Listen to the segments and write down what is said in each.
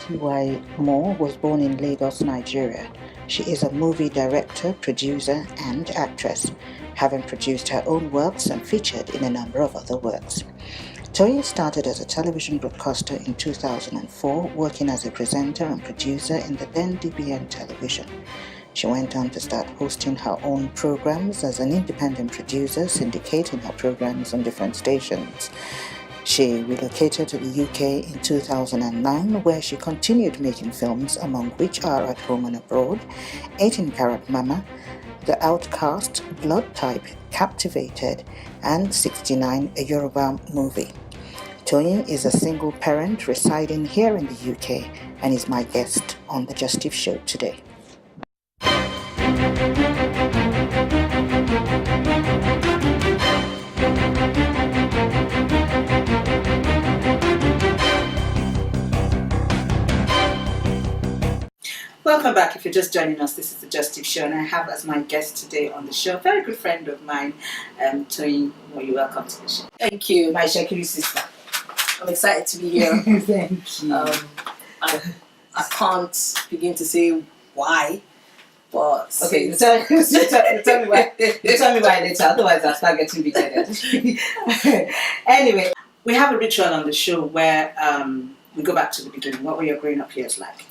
T.Y. Moore was born in Lagos, Nigeria. She is a movie director, producer, and actress, having produced her own works and featured in a number of other works. Toyin started as a television broadcaster in 2004, working as a presenter and producer in the then DBN television. She went on to start hosting her own programs as an independent producer, syndicating her programs on different stations. She relocated to the UK in 2009, where she continued making films, among which are At Home and Abroad, 18 Karat Mama, The Outcast, Blood Type, Captivated, and 69, a Yoruba movie. Toyin is a single parent residing here in the UK and is my guest on the Justif Show today. Welcome back. If you're just joining us, this is the Justif Show, and I have as my guest today on the show a very good friend of mine, Toyin. You're welcome to the show. Thank you. My Shekiri sister. I'm excited to be here. Thank you. I can't begin to say why, but okay, you tell me why. You tell me why later. Otherwise, I'll start getting big-headed. Anyway, we have a ritual on the show where we go back to the beginning. What were your growing up years like?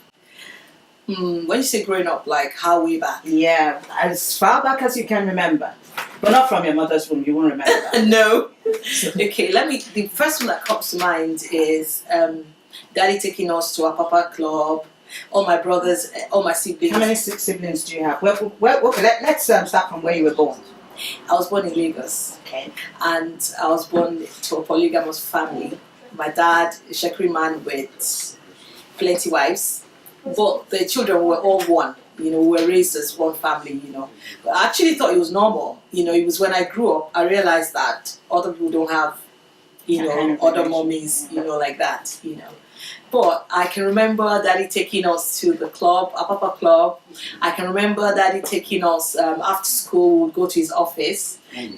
When you say growing up, like how way back? Yeah, as far back as you can remember. But not from your mother's womb, you won't remember that. No. Okay, the first one that comes to mind is Daddy taking us to our Papa Club, all my brothers, all my siblings. How many siblings do you have? Okay, let's start from where you were born. I was born in Lagos. Okay. And I was born to a polygamous family. My dad, a Shekiri man with plenty wives. But the children were all one, we were raised as one family, But I actually thought it was normal, it was when I grew up, I realized that other people don't have, other mummies, like that, But I can remember Daddy taking us to the club, a Papa Club. I can remember Daddy taking us after school, we'd go to his office, and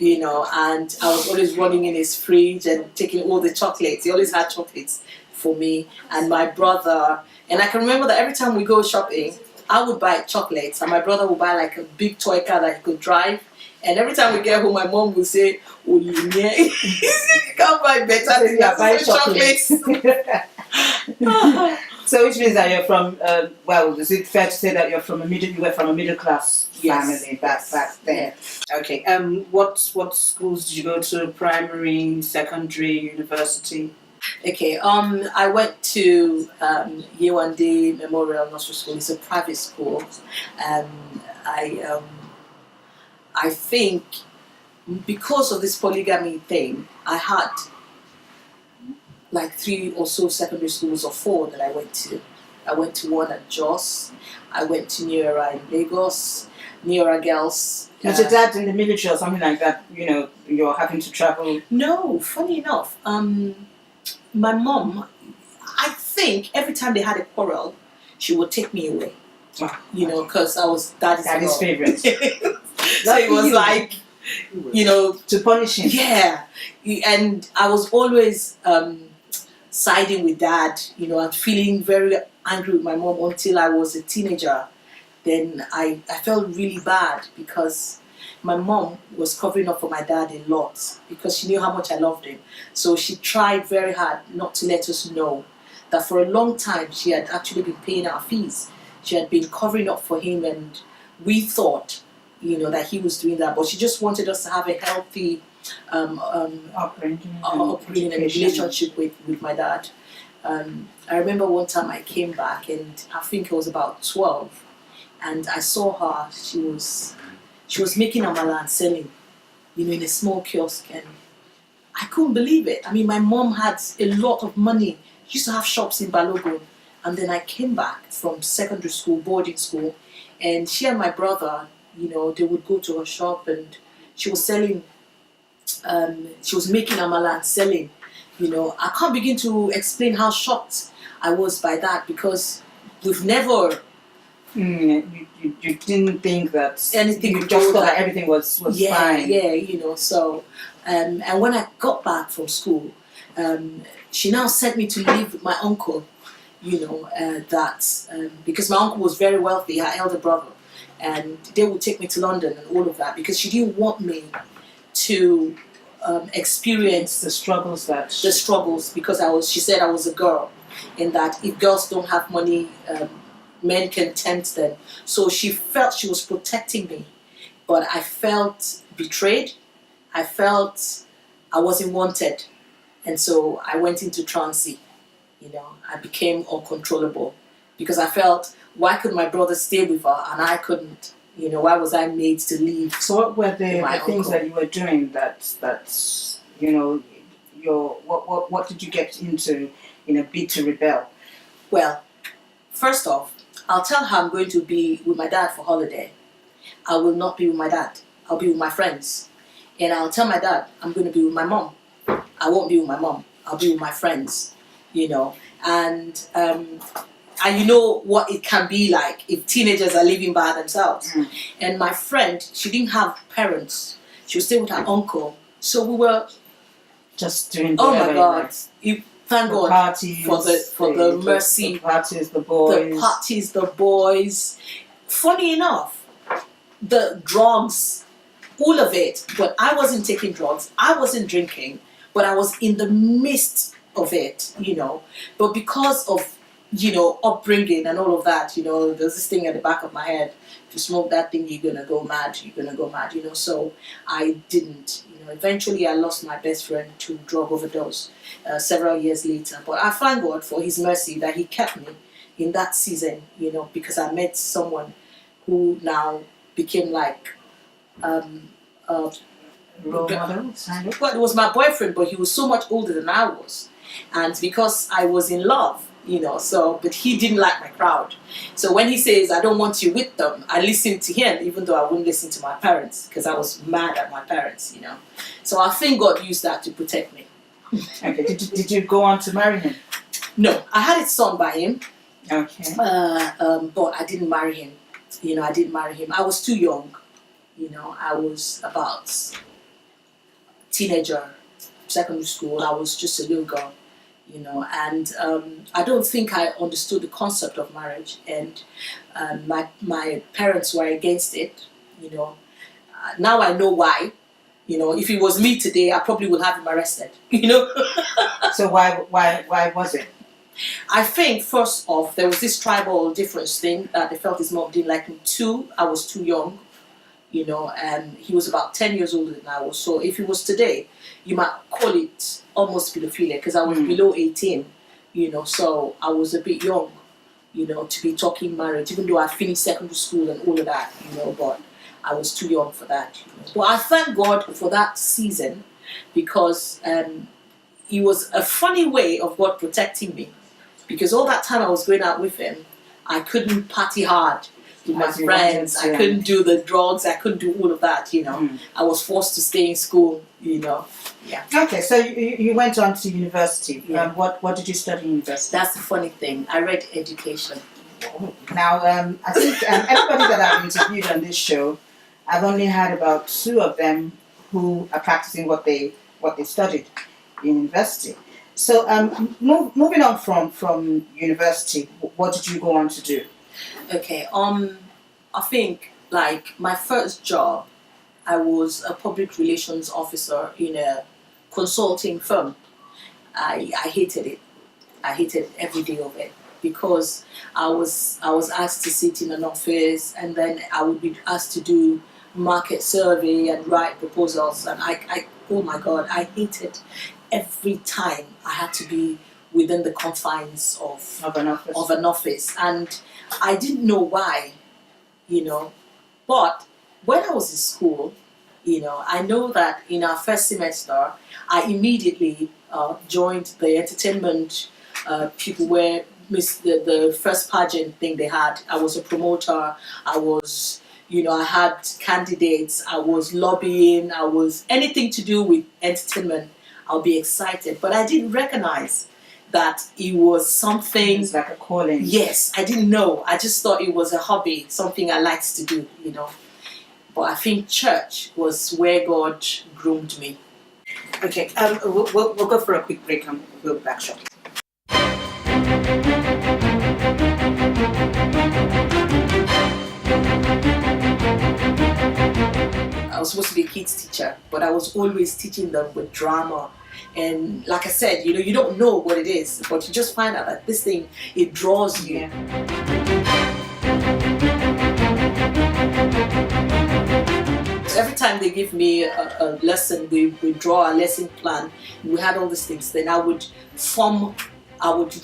I was always running in his fridge and taking all the chocolates. He always had chocolates for me and my brother. And I can remember that every time we go shopping, I would buy chocolates and my brother would buy like a big toy car that he could drive. And every time we get home, my mom would say, "Oh, you can't buy better than that, buy chocolates." So which means that you're from, is it fair to say that you were from a middle class family back then? Yeah. Okay. What schools did you go to? Primary, secondary, university? Okay, I went to Yewande Memorial Nursery School. It's a private school. I think because of this polygamy thing, I had like 3 or so secondary schools, or 4 that I went to. I went to one at Jos. I went to Neora in Lagos, Neora Girls. Was your dad in the military or something like that? You're having to travel? No, funny enough. My mom, I think every time they had a quarrel, she would take me away. Because I was daddy's favorite. So it was like, to punish him. Yeah. And I was always siding with dad, and feeling very angry with my mom until I was a teenager. Then I felt really bad because my mom was covering up for my dad a lot because she knew how much I loved him. So she tried very hard not to let us know that for a long time she had actually been paying our fees. She had been covering up for him, and we thought, that he was doing that. But she just wanted us to have a healthy upbringing and relationship with my dad. I remember one time I came back, and I think I was about 12, and I saw her. She was making amala and selling, in a small kiosk, and I couldn't believe it. I mean, my mom had a lot of money. She used to have shops in Balogun. And then I came back from secondary school, boarding school, and she and my brother, they would go to her shop, and she was selling, she was making amala and selling. I can't begin to explain how shocked I was by that, because we've never... You didn't think that anything, you just thought that everything was fine. Yeah, so and when I got back from school, she now sent me to live with my uncle, because my uncle was very wealthy, her elder brother, and they would take me to London and all of that because she didn't want me to experience The struggles that the struggles because she said I was a girl, and that if girls don't have money, men can tempt them. So she felt she was protecting me, but I felt betrayed. I felt I wasn't wanted, and so I went into trancy. I became uncontrollable because I felt, why could my brother stay with her and I couldn't? Why was I made to leave? So what were the things uncle? that you were doing what did you get into in a bid to rebel? Well, first off, I'll tell her I'm going to be with my dad for holiday. I will not be with my dad. I'll be with my friends. And I'll tell my dad I'm going to be with my mom. I won't be with my mom. I'll be with my friends. And you know what it can be like if teenagers are living by themselves. And my friend, she didn't have parents. She was staying with her uncle. So we were just doing oh my God. Thank God parties, for the mercy. The parties, the boys. The parties, the boys. Funny enough, the drugs, all of it. But I wasn't taking drugs. I wasn't drinking. But I was in the midst of it, But because of, upbringing and all of that, there's this thing at the back of my head. If you smoke that thing, you're going to go mad. You're going to go mad, So I didn't. Eventually I lost my best friend to drug overdose several years later. But I thank God for His mercy that He kept me in that season, because I met someone who now became like role model. Well, it was my boyfriend, but he was so much older than I was, and because I was in love, but he didn't like my crowd. So when he says I don't want you with them, I listened to him, even though I wouldn't listen to my parents because I was mad at my parents. So I think God used that to protect me. Okay. Did you go on to marry him? No, I had it sung by him. Okay. But I didn't marry him. I didn't marry him. I was too young. I was about teenager, secondary school. I was just a little girl, and I don't think I understood the concept of marriage, and my parents were against it. Now I know why. If it was me today, I probably would have him arrested. So why was it? I think first off, there was this tribal difference thing that they felt his mom didn't like me. Two, I was too young. And he was about 10 years older than I was. So if it was today, you might call it almost pedophilia because I was below 18, so I was a bit young, to be talking marriage, even though I finished secondary school and all of that, but I was too young for that. But I thank God for that season because it was a funny way of God protecting me because all that time I was going out with him, I couldn't party hard with my friends. I couldn't do the drugs. I couldn't do all of that, I was forced to stay in school, Yeah. Okay, so you went on to university. Yeah. What did you study in university? That's the funny thing. I read education. Now, I think everybody that I've interviewed on this show, I've only had about 2 of them who are practicing what they studied in university. So, moving on from university, what did you go on to do? Okay, I think like my first job, I was a public relations officer in a consulting firm. I hated it. I hated every day of it because I was asked to sit in an office and then I would be asked to do market survey and write proposals, and I oh my God, I hated every time I had to be within the confines of an office, and I didn't know why, but when I was in school, I know that in our first semester I immediately joined the entertainment people where the first pageant thing they had. I was a promoter. I was I had candidates. I was lobbying. I was anything to do with entertainment. I'll be excited, but I didn't recognize that it was something. It's like a calling. Yes, I didn't know. I just thought it was a hobby, something I liked to do, But I think church was where God groomed me. Okay, we'll go for a quick break and we'll be back shortly. kids teacher, but I was always teaching them with drama. And like I said, you don't know what it is, but you just find out that this thing, it draws you. So every time they give me a lesson, we draw a lesson plan, we had all these things, then I would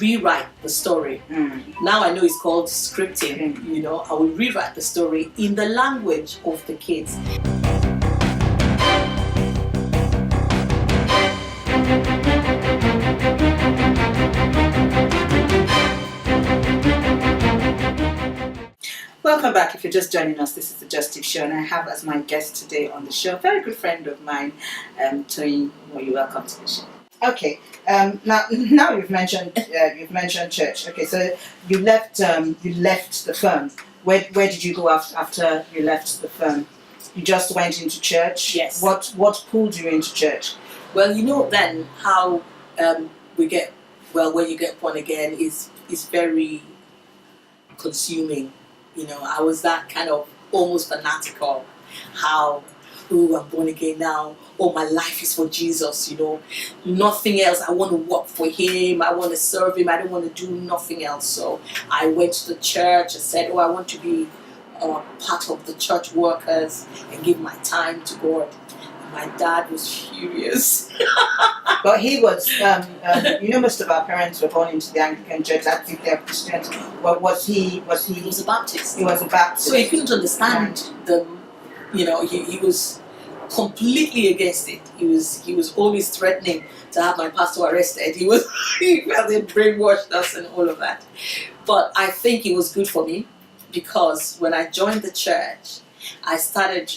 rewrite the story. Now I know it's called scripting. I would rewrite the story in the language of the kids. Welcome back. If you're just joining us, this is the Just Tip Show, and I have as my guest today on the show a very good friend of mine, Toyin. You're welcome to the show. Okay. Now you've mentioned church. Okay, so you left the firm. Where did you go after you left the firm? You just went into church. Yes. What pulled you into church? Well, then how when you get born again is very consuming. I was that kind of almost fanatical. How, I'm born again now. Oh, my life is for Jesus. Nothing else. I want to work for Him. I want to serve Him. I don't want to do nothing else. So I went to the church and said, I want to be part of the church workers and give my time to God. My dad was furious. But he was, most of our parents were born into the Anglican Church. I think they're Christians. Well, he was a Baptist. He was a Baptist. So he couldn't understand he was completely against it. He was always threatening to have my pastor arrested. He felt they brainwashed us and all of that. But I think it was good for me, because when I joined the church, I started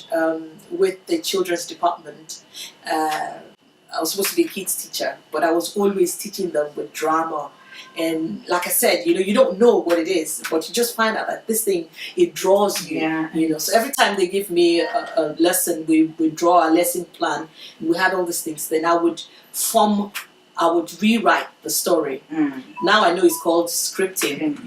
with the children's department. I was supposed to be a kids teacher, but I was always teaching them with drama. And like I said, you don't know what it is, but you just find out that this thing, it draws you. So every time they give me a lesson, we draw a lesson plan, we had all these things, then I would rewrite the story. Now I know it's called scripting.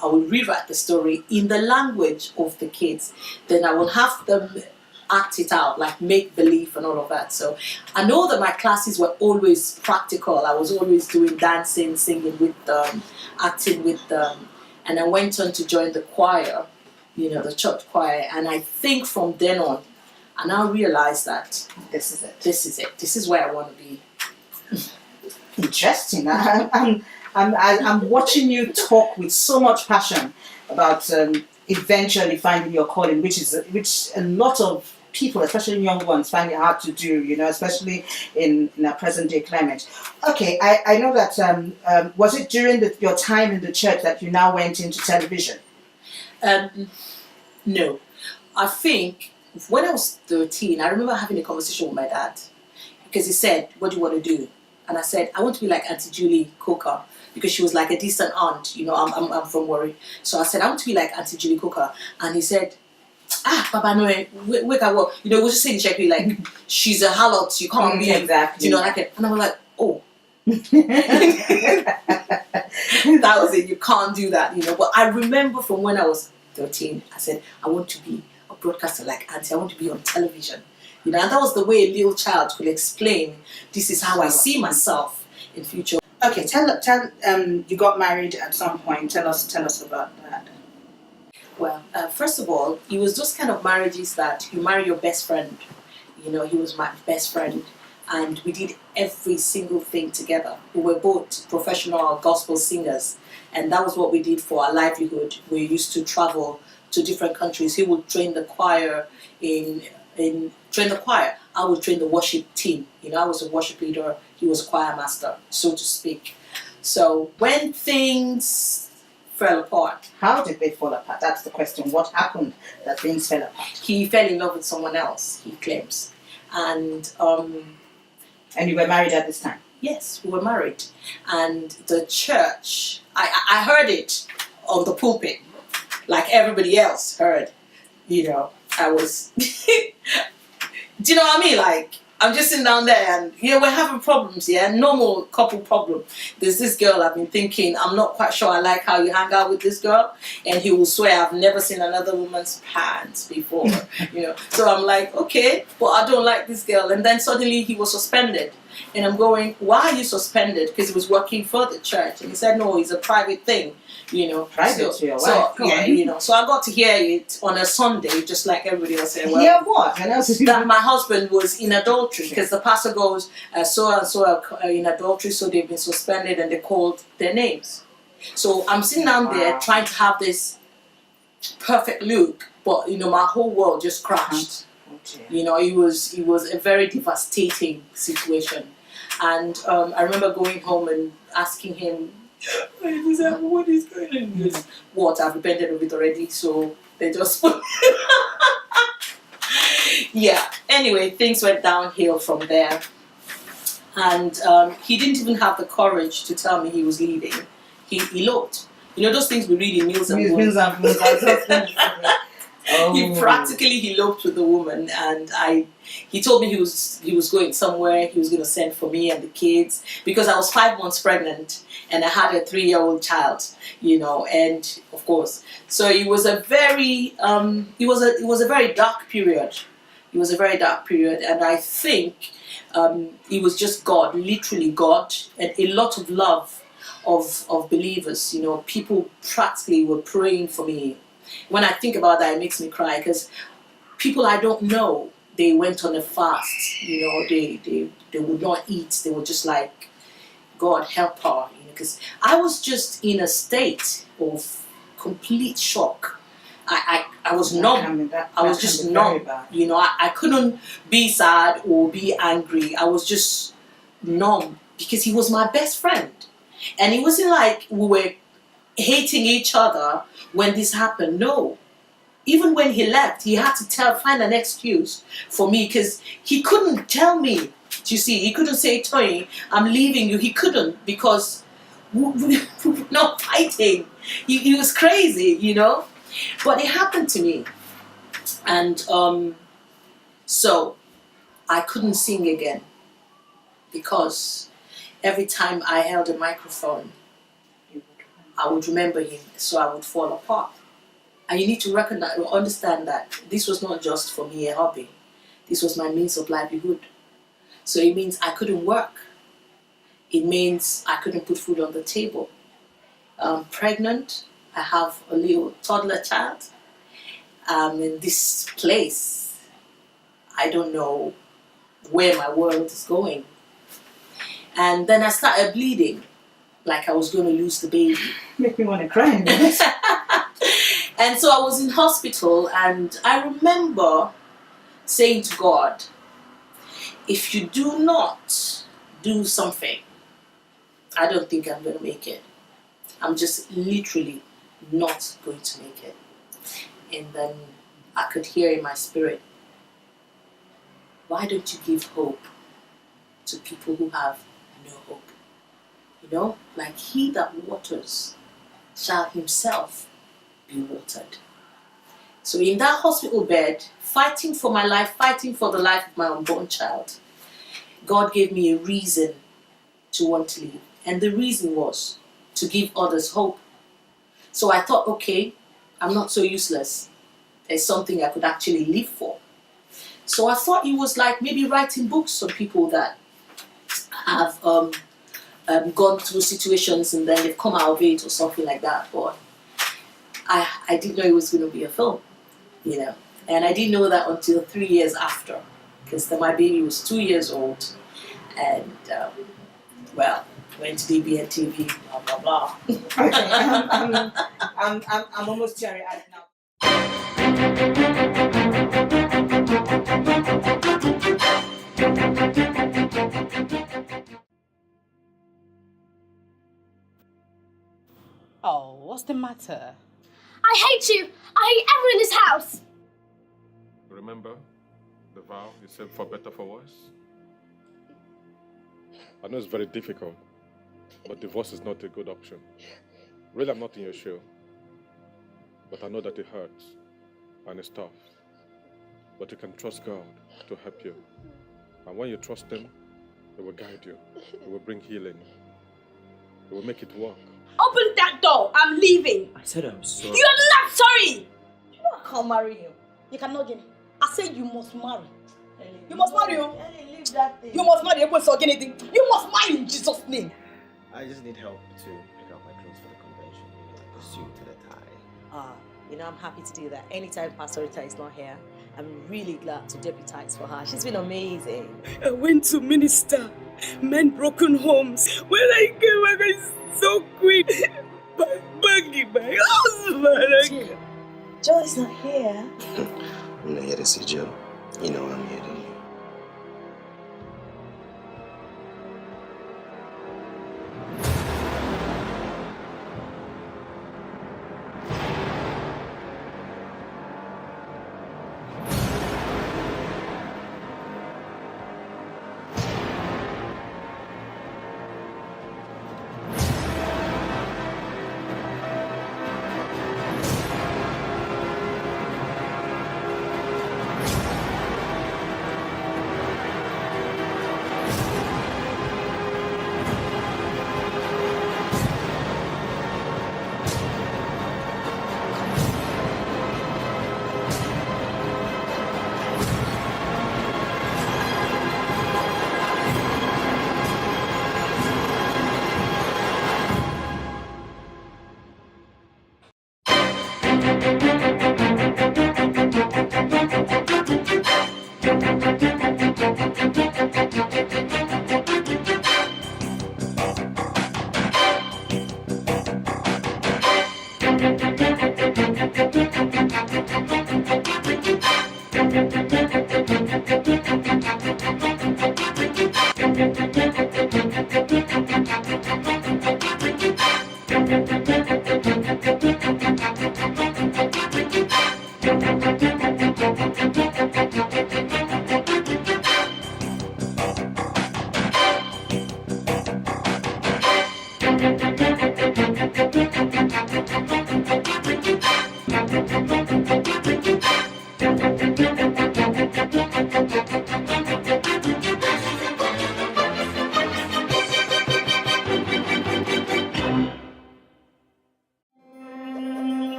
I would rewrite the story in the language of the kids. Then I will have them act it out, like make believe and all of that. So I know that my classes were always practical. I was always doing dancing, singing with them, acting with them. And I went on to join the choir, the church choir. And I think from then on, I now realized that this is it. This is where I want to be. Interesting. I'm watching you talk with so much passion about eventually finding your calling, which a lot of people, especially young ones, find it hard to do. Especially in our present day climate. Okay, I know that. Was it during your time in the church that you now went into television? No, I think when I was 13, I remember having a conversation with my dad, because he said, "What do you want to do?" And I said, I want to be like Auntie Julie Coker, because she was like a decent aunt. I'm from Warri. So I said, I want to be like Auntie Julie Coker. And he said, Papa, no, wake up. We just say in Czech, like, she's a harlot, you can't be. Exactly. Like it. And I was like, oh. That was it, you can't do that, But I remember from when I was 13, I said, I want to be a broadcaster like Auntie. I want to be on television. And that was the way a little child could explain, this is how I see myself in future. Okay, tell you got married at some point. Tell us about that. Well, first of all, it was those kind of marriages that you marry your best friend. He was my best friend, and we did every single thing together. We were both professional gospel singers, and that was what we did for our livelihood. We used to travel to different countries. He would train the choir train the choir. I would train the worship team. I was a worship leader. He was a choir master, so to speak. So when things fell apart. How did they fall apart? That's the question. What happened that things fell apart? He fell in love with someone else, he claims. And you were married at this time? Yes, we were married. And the church, I heard it on the pulpit, like everybody else heard. I was, do you know what I mean? Like, I'm just sitting down there and we're having problems, normal couple problem. There's this girl I've been thinking, I'm not quite sure I like how you hang out with this girl, and he will swear I've never seen another woman's pants before, So I'm like, okay, but I don't like this girl. And then suddenly he was suspended. And I'm going, why are you suspended? Because he was working for the church. And he said, no, it's a private thing, Private to your wife. So I got to hear it on a Sunday, just like everybody else said. Hear what? And else that my husband was in adultery, because the pastor goes, so and so are in adultery, so they've been suspended, and they called their names. So I'm sitting down there trying to have this perfect look, but my whole world just crashed. It was a very devastating situation. And I remember going home and asking him, what is going on? He goes, what? I've repented of it already, so they just put anyway, things went downhill from there. And he didn't even have the courage to tell me he was leaving. He eloped. Those things we read in Meals and Moons. He practically eloped with the woman, and he told me he was going somewhere. He was going to send for me and the kids, because I was 5 months pregnant and I had a 3-year-old child, and of course, so it was a very it was a very dark period. It was a very dark period, and I think it was just God, literally God, and a lot of love of believers. People practically were praying for me. When I think about that, it makes me cry, because people I don't know, they went on a fast. They would not eat. They were just like, God help her, because I was just in a state of complete shock. I was numb. I was just numb. I couldn't be sad or be angry. I was just numb, because he was my best friend. And it wasn't like we were hating each other when this happened. No. Even when he left, he had to find an excuse for me, because he couldn't tell me. You see, he couldn't say, Tony, I'm leaving you. He couldn't, because we were not fighting. He was crazy, But it happened to me. And so I couldn't sing again, because every time I held a microphone, I would remember him, so I would fall apart. And you need to understand that this was not just for me a hobby. This was my means of livelihood. So it means I couldn't work. It means I couldn't put food on the table. I'm pregnant. I have a little toddler child. I'm in this place. I don't know where my world is going. And then I started bleeding, like I was going to lose the baby. Make me want to cry. And so I was in hospital, and I remember saying to God, if you do not do something, I don't think I'm going to make it. I'm just literally not going to make it. And then I could hear in my spirit, why don't you give hope to people who have no hope? Like he that waters shall himself be watered. So in that hospital bed, fighting for my life, fighting for the life of my unborn child, God gave me a reason to want to leave. And the reason was to give others hope. So I thought, okay, I'm not so useless. There's something I could actually live for. So I thought it was like maybe writing books on people that have gone through situations and then they've come out of it or something like that. But I didn't know it was going to be a film, And I didn't know that until 3 years after, because then my baby was 2 years old. And, went to DBN TV, blah, blah, blah. Okay, I'm almost teary-eyed now. Oh, what's the matter? I hate you! I hate everyone in this house! Remember the vow you said, for better, for worse? I know it's very difficult, but divorce is not a good option. Really, I'm not in your shoe, but I know that it hurts and it's tough. But you can trust God to help you. And when you trust him, he will guide you. He will bring healing. He will make it work. Open that door. I'm leaving. I said I'm sorry. You're not sorry. You know I can't marry you. You cannot get it. I said you must marry. You must marry you. Leave that thing. You must marry. You must marry in Jesus' name. I just need help to pick out my clothes for the convention. The suit and the tie. I'm happy to do that. Anytime Pastor Rita is not here, I'm really glad to deputize for her. She's been amazing. I went to minister men broken homes. When I came back, I so quick. Bugging my husband. Joe is not here. I'm not here to see Joe. You know I'm here to you.